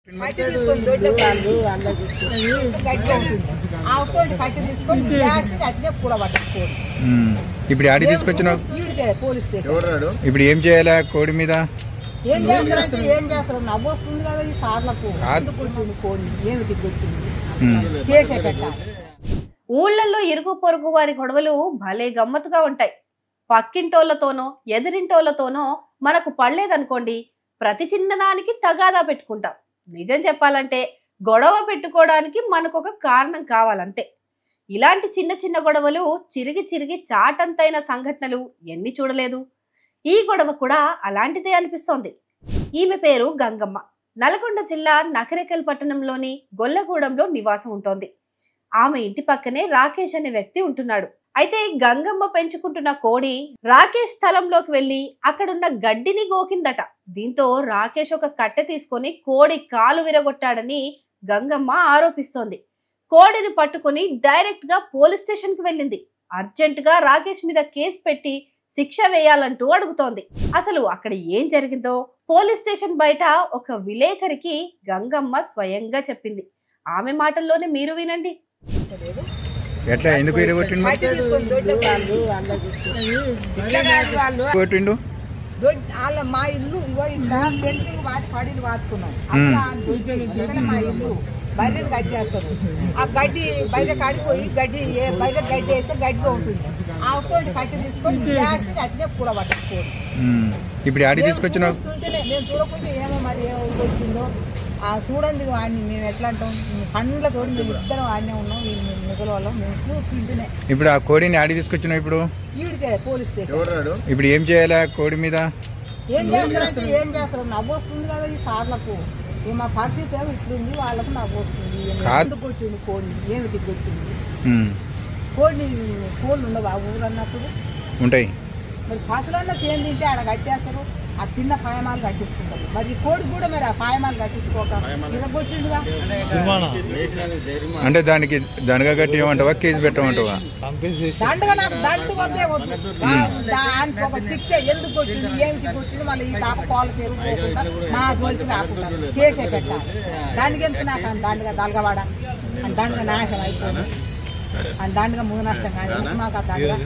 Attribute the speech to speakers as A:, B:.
A: కట్టి తీసుకొని దొడ్డ వాళ్ళు గట్టిగా ఉంటుంది. ఆవుతోటి కట్టి తీసుకొని గ్యాస్ అట్లే కూర పట్టుకోండి.
B: ఇప్పుడు ఆడి తీసుకొచ్చిన
A: పోలీస్ స్టేషన్
B: ఇప్పుడు ఏం చేయాలా కోడి మీద?
A: ఏం చేస్తారంటే ఏం చేస్తారు, నవ్వు వస్తుంది కదా ఈ సార్లకు కొట్టింది కోడి ఏమిటి కొట్టింది కేసే పెట్టాలి.
C: ఊళ్ళల్లో ఇరుగు పొరుగు వారి గొడవలు భలే గమ్మత్తుగా ఉంటాయి. పక్కింటోళ్లతోనో ఎదిరింటోళ్లతోనో మనకు పడలేదనుకోండి, ప్రతి చిన్నదానికి తగాదా పెట్టుకుంటాం. నిజం చెప్పాలంటే గొడవ పెట్టుకోవడానికి మనకు ఒక కారణం కావాలంతే. ఇలాంటి చిన్న చిన్న గొడవలు చిరిగి చిరిగి చాటంతైన సంఘటనలు ఎన్ని చూడలేదు. ఈ గొడవ కూడా అలాంటిదే అనిపిస్తోంది. ఈమె పేరు గంగమ్మ. నల్గొండ జిల్లా నకరేకల్ పట్టణంలోని గొల్లగూడెంలో నివాసం ఉంటోంది. ఆమె ఇంటి పక్కనే రాకేష్ అనే వ్యక్తి ఉంటున్నాడు. అయితే గంగమ్మ పెంచుకుంటున్న కోడి రాకేష్ స్థలంలోకి వెళ్లి అక్కడున్న గడ్డిని గోకిందట. దీంతో రాకేష్ ఒక కట్టె తీసుకొని కోడి కాలు విరగొట్టాడని గంగమ్మ ఆరోపిస్తోంది. కోడిని పట్టుకుని డైరెక్ట్ గా పోలీస్ స్టేషన్ కి వెళ్ళింది. అర్జెంట్ గా రాకేష్ మీద కేసు పెట్టి శిక్ష వేయాలంటూ అడుగుతోంది. అసలు అక్కడ ఏం జరిగిందో పోలీస్ స్టేషన్ బయట ఒక విలేకరికి గంగమ్మ స్వయంగా చెప్పింది. ఆమె మాటల్లోనే మీరు వినండి.
B: ఎట్లా ఎందుకు కొట్టిండు?
A: మా ఇల్లు ఇట్లా పెయింటింగ్ పడిలు వాడుకున్నాం. మా ఇల్లు బర్రెలు కట్టేస్తారు. ఆ గడ్డి బర్రె కాడిపోయి గడ్డి బర్రె గడ్డి వేస్తే గడ్డిగా ఉంటుంది. ఆవుతోటి కట్టి తీసుకొని గ్యాస్ అట్లే కూర పట్టుకోండి.
B: ఇప్పుడు ఆడి తీసుకొచ్చిన
A: నేను చూడకుండా ఏమో మరి ఏమో వచ్చిందో చూడండి. వాడిని మేము ఎట్లా అంటాం, పండ్లతో మేము ఇద్దరం ఆడనే ఉన్నాం. మిగల వాళ్ళం మేము చూస్తుంటేనే.
B: ఇప్పుడు ఆ కోడిని ఆడి తీసుకొచ్చినావు. ఇప్పుడు
A: ఈడికే పోలీస్ స్టేషన్.
B: ఇప్పుడు ఏం చేయాలా కోడి మీద?
A: ఏం చేస్తారంటే ఏం చేస్తారు, నవ్వు వస్తుంది కదా ఈ సార్లకు. మా పరిస్థితి ఏమో ఇట్లుంది, వాళ్ళకు నవ్వు వస్తుంది. ఎందుకు కొట్టింది కోడి, ఏమిటి కొట్టింది కోడిని? కోళ్ళు ఉండవు ఆ ఊరు అన్నప్పుడు
B: ఉంటాయి.
A: మరి పసలన్నా చేయం తింటే ఆడ కట్టేస్తారు. ఆ చిన్న పాయమాలు కట్టించుకుంటారు. మరి ఈ కోడి కూడా మరి ఆ పాయమాలు కట్టించుకోక ఇరగొట్టిండుగా.
B: అంటే దానికి దండగా కట్టి ఏమంటావా, కేసు పెట్టమంటావా?
A: దండగా నాకు దండు వద్దే వద్దు. దానికి ఒక శిక్ష. ఎందుకు కొట్టిండు, ఏమిటి కొట్టిండు, మళ్ళీ ఈ తాప పాలు పెరుగుకోకుండా మా జోలికి రాకుంటారు, కేసే పెట్టాలి. దానికి ఎందుకు నాకు దండగా దలగవాడ దండగా నాశనం అయిపోయింది. దండగా మూడు నష్టం కానీ మాకు ఆ దండగా